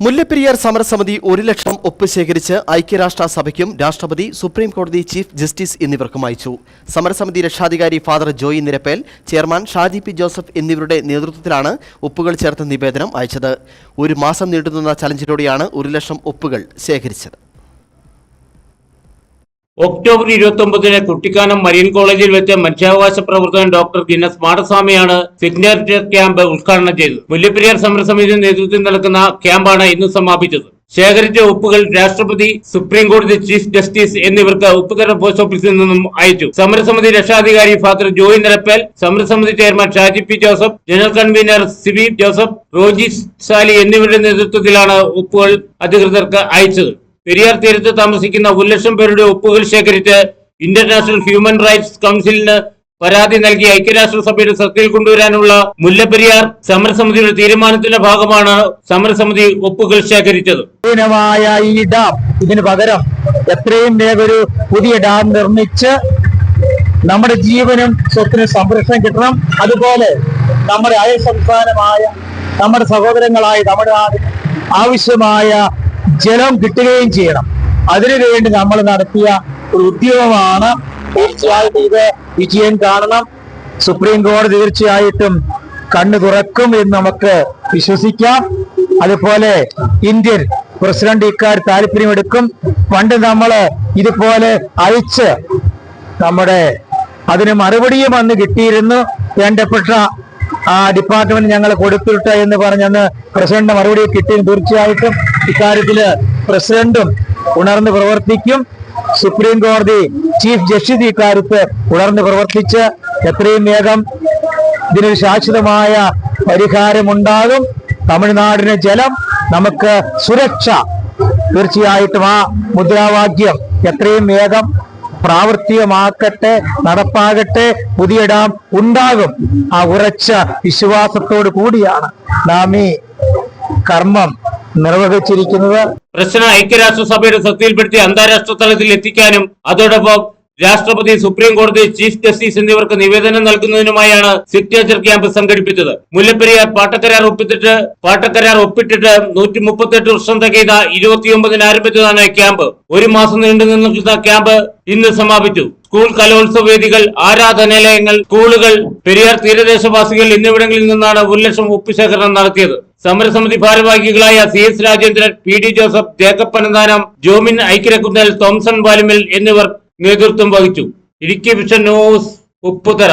മുല്ലപ്പെരിയാർ സമരസമിതി 1 ലക്ഷം ഒപ്പ് ശേഖരിച്ച് ഐക്യരാഷ്ട്രസഭയ്ക്കും രാഷ്ട്രപതി, സുപ്രീം കോടതി ചീഫ് ജസ്റ്റിസ് എന്നിവർക്കും അയച്ചു. സമരസമിതി രക്ഷാധികാരി father Joy Nirappel, chairman Shaji P Joseph എന്നിവരുടെ നേതൃത്വത്തിലാണ് ഒപ്പുകൾ ചേർത്ത നിവേദനം അയച്ചത്. 1 മാസം നീണ്ടുനിന്ന ചലഞ്ചിലൂടെയാണ് 1 ലക്ഷം ഒപ്പുകൾ ശേഖരിച്ചത്. ഒക്ടോബർ 29-ന് കുട്ടിക്കാനം മരീൻ കോളേജിൽ വെച്ച് മനുഷ്യാവകാശ പ്രവർത്തകൻ ഡോക്ടർ ഗിന്നസ് മാടസ്വാമിയാണ് സിഗ്നേച്ചർ ക്യാമ്പ് ഉദ്ഘാടനം ചെയ്തത്. മുല്ലപ്പെരിയാർ സമരസമിതി നേതൃത്വത്തിൽ നടക്കുന്ന ക്യാമ്പാണ് ഇന്ന് സമാപിച്ചത്. ശേഖരിച്ച ഒപ്പുകൾ രാഷ്ട്രപതി, സുപ്രീം കോടതി ചീഫ് ജസ്റ്റിസ് എന്നിവർക്ക് ഉപ്പുതറ പോസ്റ്റ് ഓഫീസിൽ നിന്നും അയച്ചു. സമരസമിതി രക്ഷാധികാരി ഫാദർ ജോയി നിരപ്പേൽ, സമരസമിതി chairman Shaji P Joseph, general convener Sibi Joseph, Roji Sally എന്നിവരുടെ നേതൃത്വത്തിലാണ് ഒപ്പുകൾ അധികൃതർക്ക് അയച്ചത്. പെരിയാർ തീരത്ത് താമസിക്കുന്ന 1 ലക്ഷം പേരുടെ ഒപ്പുകൾ ശേഖരിച്ച് ഇന്റർനാഷണൽ ഹ്യൂമൻ റൈറ്റ്സ് കൗൺസിലിന് പരാതി നൽകി ഐക്യരാഷ്ട്രസഭയുടെ ശ്രദ്ധയിൽ കൊണ്ടുവരാനുള്ള മുല്ലപ്പെരിയാർ സമരസമിതിയുടെ തീരുമാനത്തിന്റെ ഭാഗമാണ് സമരസമിതി ഒപ്പുകൾ ശേഖരിച്ചത്. ഈ ഡാം ഇതിന് പകരം എത്രയും വേഗം ഒരു പുതിയ ഡാം നിർമ്മിച്ച് നമ്മുടെ ജീവനും സ്വത്തിനും സംരക്ഷണം കിട്ടണം. അതുപോലെ നമ്മുടെ അയൽ സംസ്ഥാനമായ നമ്മുടെ സഹോദരങ്ങളായ നമ്മുടെ നാടിന് ആവശ്യമായ ജലം കിട്ടുകയും ചെയ്യണം. അതിനുവേണ്ടി നമ്മൾ നടത്തിയ ഒരു ഉദ്യമമാണ്. തീർച്ചയായിട്ടും ഇത് വിജയം കാണണം. സുപ്രീം കോടതി തീർച്ചയായിട്ടും കണ്ണു തുറക്കും എന്ന് നമുക്ക് വിശ്വസിക്കാം. അതുപോലെ ഇന്ത്യൻ പ്രസിഡന്റ് ഇക്കാര്യം താല്പര്യമെടുക്കും. പണ്ട് നമ്മൾ ഇതുപോലെ അയച്ച് നമ്മുടെ അതിന് മറുപടിയും അന്ന് കിട്ടിയിരുന്നു. വേണ്ടപ്പെട്ട ഡിപ്പാർട്ട്മെന്റ് ഞങ്ങൾ കൊടുത്തിട്ട് എന്ന് പറഞ്ഞന്ന് പ്രസിഡന്റ് മറുപടി കിട്ടി. തീർച്ചയായിട്ടും ഇക്കാര്യത്തില് പ്രസിഡന്റും ഉണർന്ന് പ്രവർത്തിക്കും. സുപ്രീം കോടതി ചീഫ് ജസ്റ്റിസ് ഇക്കാര്യത്ത് ഉണർന്ന് പ്രവർത്തിച്ച് എത്രയും വേഗം ഇതിനൊരു ശാശ്വതമായ പരിഹാരമുണ്ടാകും. തമിഴ്നാടിന് ജലം, നമുക്ക് സുരക്ഷ. തീർച്ചയായിട്ടും ആ മുദ്രാവാക്യം എത്രയും വേഗം പ്രാവർത്തികമാക്കട്ടെ, നടപ്പാകട്ടെ. പുതിയ ഡാം ഉണ്ടാകും. ആ ഉറച്ച വിശ്വാസത്തോടു കൂടിയാണ് നാം ഈ കർമ്മം നിർവഹിച്ചിരിക്കുന്നത്. പ്രശ്നം ഐക്യരാഷ്ട്രസഭയുടെ ശ്രദ്ധയിൽപ്പെടുത്തി അന്താരാഷ്ട്ര തലത്തിൽ എത്തിക്കാനും അതോടൊപ്പം രാഷ്ട്രപതി, സുപ്രീം കോടതി ചീഫ് ജസ്റ്റിസ് എന്നിവർക്ക് നിവേദനം നൽകുന്നതിനുമായാണ് സിഗ്നേച്ചർ ക്യാമ്പ് സംഘടിപ്പിച്ചത്. മുല്ലപ്പെരിയാർ പാട്ടക്കരാർ ഒപ്പിട്ടിട്ട് 138 വർഷം തികയുന്ന 29-ന് ആരംഭിച്ചതാണ് ക്യാമ്പ്. 1 മാസം നീണ്ടു നിൽക്കുന്ന ക്യാമ്പ് ഇന്ന് സമാപിച്ചു. സ്കൂൾ കലോത്സവ വേദികൾ, ആരാധനാലയങ്ങൾ, സ്കൂളുകൾ, പെരിയാർ തീരദേശവാസികൾ എന്നിവിടങ്ങളിൽ നിന്നാണ് 1 ലക്ഷം ഒപ്പ് ശേഖരണം നടത്തിയത്. സമരസമിതി ഭാരവാഹികളായ CS Rajendran, PD Joseph, Jacob Panamthanam, Jomin ഐക്യരക്കുന്നൽ, തോംസൺ വാലുമൽ എന്നിവർ നേതൃത്വം വഹിച്ചു. Idukki vision news, Upputhara.